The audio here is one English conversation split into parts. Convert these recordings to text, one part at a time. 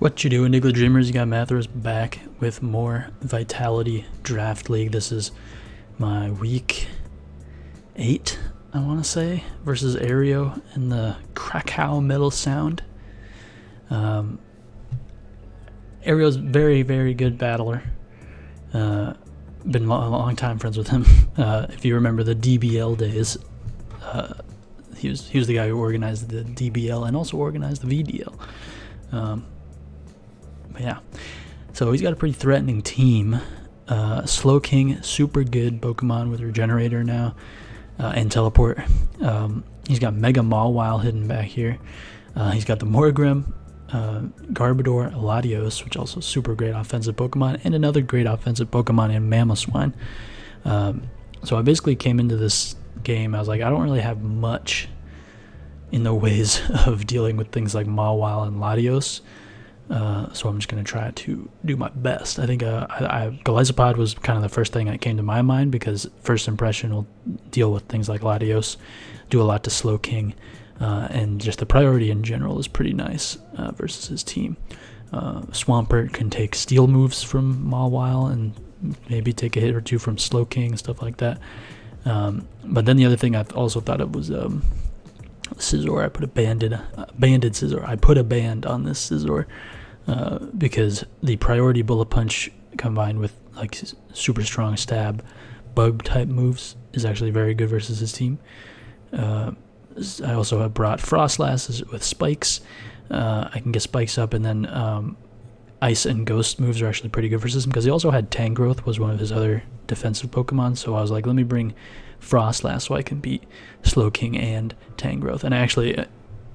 What you doing, Diggletdreamers? You got Mathros back with more Vitality Draft League. This is my week 8, I want to say, versus Aerio in the Krakow Metal Sound. Aerio's very, very good battler. Been a long time friends with him. If you remember the DBL days, he was the guy who organized the DBL and also organized the VDL. But yeah, so he's got a pretty threatening team. Slowking, super good Pokemon with Regenerator now, and Teleport. He's got Mega Mawile hidden back here. He's got the Morgrim, Garbodor, Latios, which also super great offensive Pokemon, and another great offensive Pokemon in Mamoswine. So I basically came into this game, I was like, I don't really have much in the ways of dealing with things like Mawile and Latios. So I'm just going to try to do my best. I think Golisopod was kind of the first thing that came to my mind, because first impression will deal with things like Latios, do a lot to Slowking, and just the priority in general is pretty nice versus his team. Swampert can take steel moves from Mawile and maybe take a hit or two from Slowking and stuff like that. But then the other thing I also thought of was Scizor. I put a banded Scizor. I put a band on this Scizor because the priority Bullet Punch combined with like super strong stab bug type moves is actually very good versus his team. I also have brought Frostlass with spikes. I can get spikes up, and then Ice and Ghost moves are actually pretty good versus him, because he also had Tangrowth, was one of his other defensive Pokemon. So I was like, let me bring Frostlass so I can beat Slowking and Tangrowth. And I actually,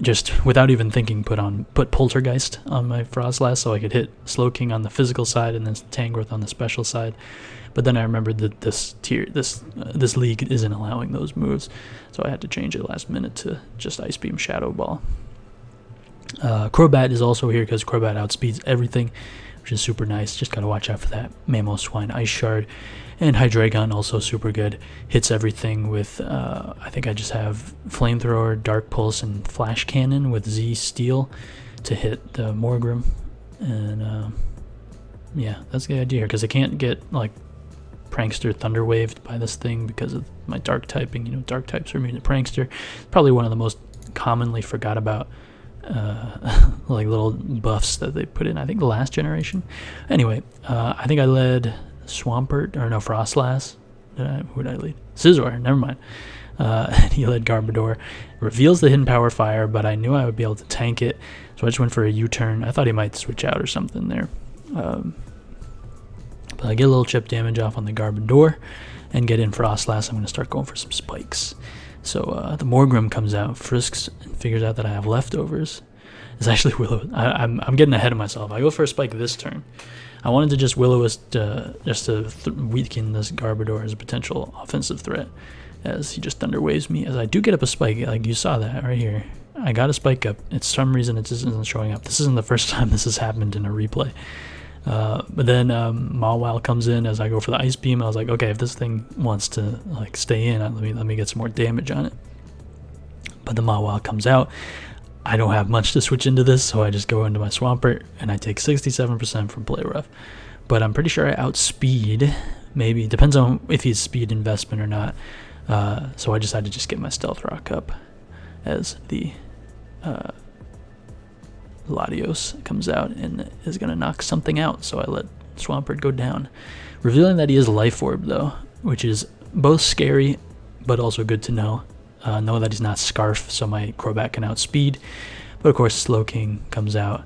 just without even thinking, put Poltergeist on my Frostlass so I could hit Slowking on the physical side and then Tangrowth on the special side. But then I remembered that this league isn't allowing those moves, so I had to change it last minute to just Ice Beam Shadow Ball. Crobat is also here because Crobat outspeeds everything, which is super nice. Just gotta watch out for that Mamoswine Ice Shard. And Hydreigon also super good. Hits everything with, I think I just have Flamethrower, Dark Pulse, and Flash Cannon with Z Steel to hit the Morgrim. And yeah, that's the idea here, because I can't get like Prankster Thunder Waved by this thing because of my Dark typing. You know, Dark types are immune to Prankster. Probably one of the most commonly forgot about like little buffs that they put in, I think, the last generation. Anyway, I think I led Swampert, or no, Frostlass. Who did I lead? Scizor, never mind. He led Garbodor. Reveals the hidden Power Fire, but I knew I would be able to tank it, so I just went for a U-turn. I thought he might switch out or something there. But I get a little chip damage off on the Garbodor and get in Frostlass. I'm going to start going for some spikes. So the Morgrim comes out, frisks, and figures out that I have leftovers. It's actually Willow. I'm getting ahead of myself. I go for a spike this turn. I wanted to just Will-O-Wisp just to weaken this Garbodor as a potential offensive threat, as he just Thunder Waves me. As I do get up a spike, like you saw that right here. I got a spike up. It's some reason it just isn't showing up. This isn't the first time this has happened in a replay. But then Mawile comes in as I go for the Ice Beam. I was like, okay, if this thing wants to like stay in, let me get some more damage on it. But the Mawile comes out. I don't have much to switch into this, so I just go into my Swampert and I take 67% from Play Rough. But I'm pretty sure I outspeed. Maybe it depends on if he's speed investment or not. So I decided to just get my Stealth Rock up as the Latios comes out and is going to knock something out, so I let Swampert go down, revealing that he is Life Orb, though, which is both scary but also good to know. Know that he's not Scarf, so my Crobat can outspeed. But of course, Slowking comes out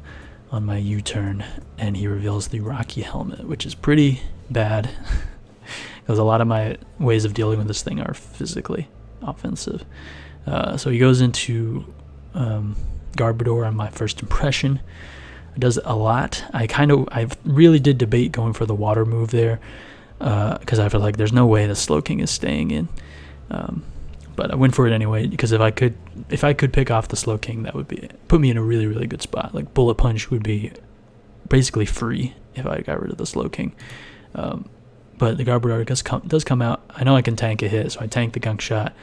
on my U-turn, and he reveals the Rocky Helmet, which is pretty bad, because a lot of my ways of dealing with this thing are physically offensive. So he goes into Garbodor on my first impression. It does a lot. I really did debate going for the water move there, because I feel like there's no way the Slowking is staying in. But I went for it anyway, because if I could pick off the Slowking, that would put me in a really, really good spot. Like Bullet Punch would be basically free if I got rid of the Slowking. But the Garbodor does come out. I know I can tank a hit, so I tank the Gunk Shot,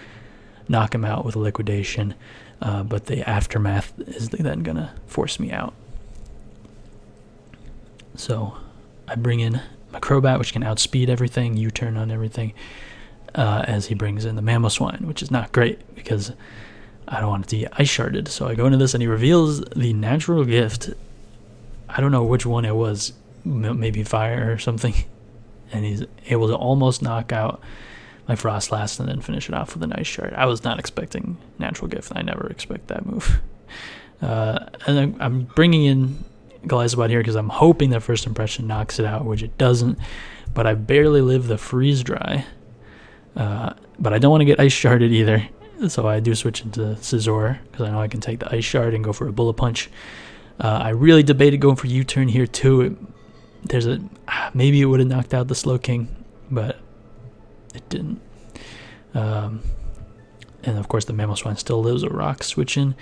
knock him out with a Liquidation. But the Aftermath is then going to force me out. So I bring in my Crobat, which can outspeed everything, U-turn on everything, as he brings in the Mamoswine, which is not great because I don't want it to get ice sharded. So I go into this and he reveals the natural gift. I don't know which one it was, maybe fire or something. And he's able to almost knock out my Frostlass and then finish it off with an ice shard. I was not expecting natural gift. I never expect that move. And I'm bringing in Gliscott here because I'm hoping that first impression knocks it out, which it doesn't. But I barely live the freeze dry. But I don't want to get ice sharded either. So I do switch into Scizor because I know I can take the ice shard and go for a bullet punch. I really debated going for U-turn here too. Maybe it would have knocked out the Slowking, but it didn't. And of course the Mamoswine still lives a rock switch in.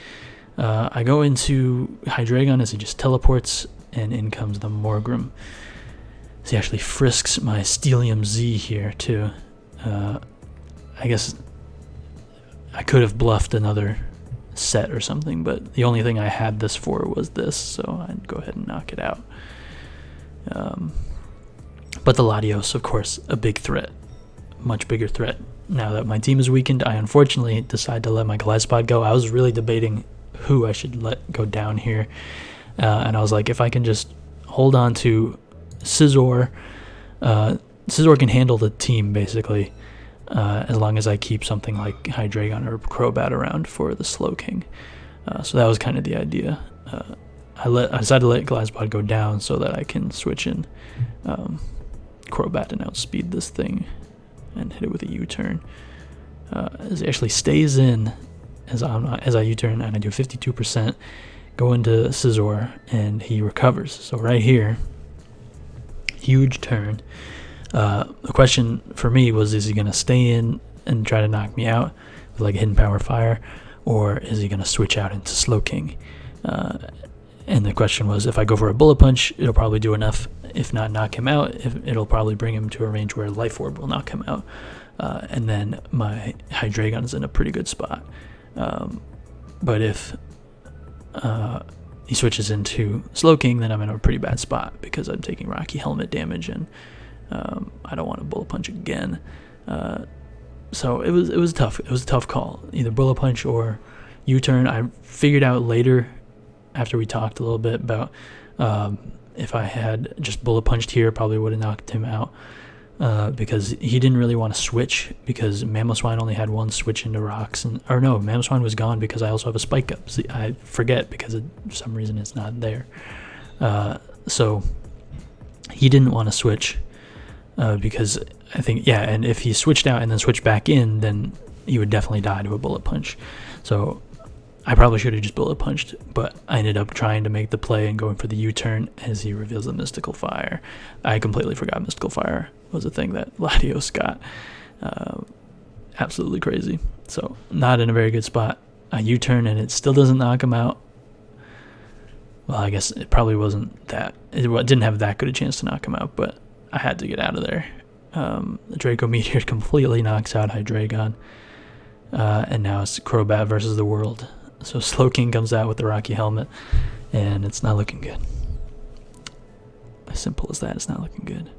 I go into Hydreigon as he just teleports, and in comes the Morgrem. So he actually frisks my Steelium Z here too. I guess I could have bluffed another set or something, but the only thing I had this for was this, so I'd go ahead and knock it out. But the Latios, of course, a big threat, much bigger threat. Now that my team is weakened, I unfortunately decide to let my Gliscott go. I was really debating who I should let go down here, and I was like, if I can just hold on to Scizor, Scizor can handle the team basically, as long as I keep something like Hydreigon or Crobat around for the Slowking. So that was kind of the idea. I decided to let Gliscott go down so that I can switch in Crobat and outspeed this thing and hit it with a U-turn. As it actually stays in as I U-turn, and I do 52%, go into Scizor, and he recovers. So right here, huge turn. The question for me was, is he going to stay in and try to knock me out with like a hidden power fire, or is he going to switch out into Slowking? And the question was, if I go for a bullet punch, it'll probably do enough. If not, knock him out. It'll probably bring him to a range where Life Orb will knock him out. And then my Hydreigon is in a pretty good spot. But if he switches into Slowking, then I'm in a pretty bad spot because I'm taking Rocky Helmet damage, and I don't want to bullet punch again. So it was tough. It was a tough call, either bullet punch or U-turn. I figured out later, after we talked a little bit, about if I had just bullet punched here, probably would have knocked him out, because he didn't really want to switch, because Mamoswine only had one switch into rocks, or no, Mamoswine was gone because I also have a Spike Up. See, I forget because for some reason it's not there. So he didn't want to switch, because I think, yeah, and if he switched out and then switched back in, then he would definitely die to a bullet punch. So I probably should have just bullet punched, but I ended up trying to make the play and going for the U-turn as he reveals the Mystical Fire. I completely forgot Mystical Fire was a thing that Latios got. Absolutely crazy. So not in a very good spot. I U-turn and it still doesn't knock him out. Well, I guess it probably wasn't that. It didn't have that good a chance to knock him out, but I had to get out of there. The Draco Meteor completely knocks out Hydreigon. And now it's Crobat versus the world. So Slowking comes out with the Rocky Helmet, and it's not looking good. As simple as that, it's not looking good.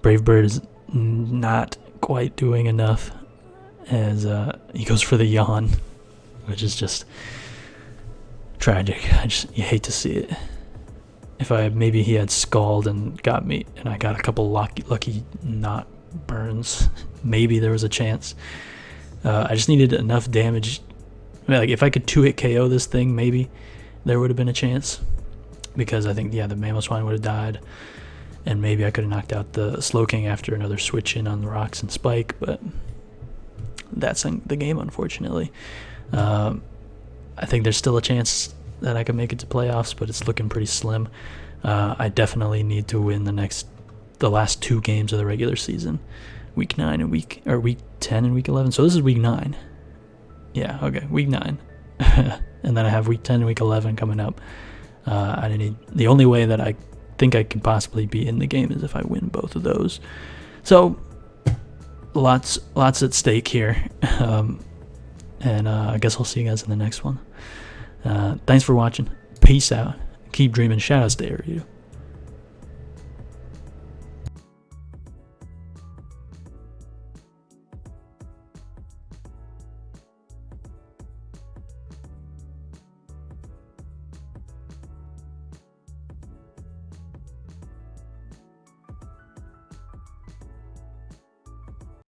Brave Bird is not quite doing enough, as he goes for the Yawn, which is just tragic. You hate to see it. If maybe he had Scald and got me, and I got a couple lucky not burns, maybe there was a chance. I just needed enough damage. I mean, like, if I could 2-hit KO this thing, maybe there would have been a chance, because I think, yeah, the Mamoswine would have died, and maybe I could have knocked out the Slowking after another switch in on the rocks and Spike, but that's the game, unfortunately. I think there's still a chance that I could make it to playoffs, but it's looking pretty slim. I definitely need to win the last 2 games of the regular season, week 9 and week 10 and week 11. So this is week 9. Yeah, okay, week 9. And then I have week 10 and week 11 coming up. The only way that I think I can possibly be in the game is if I win both of those. So lots at stake here. And I guess I'll see you guys in the next one. Thanks for watching. Peace out. Keep dreaming. Shoutouts to Aerio.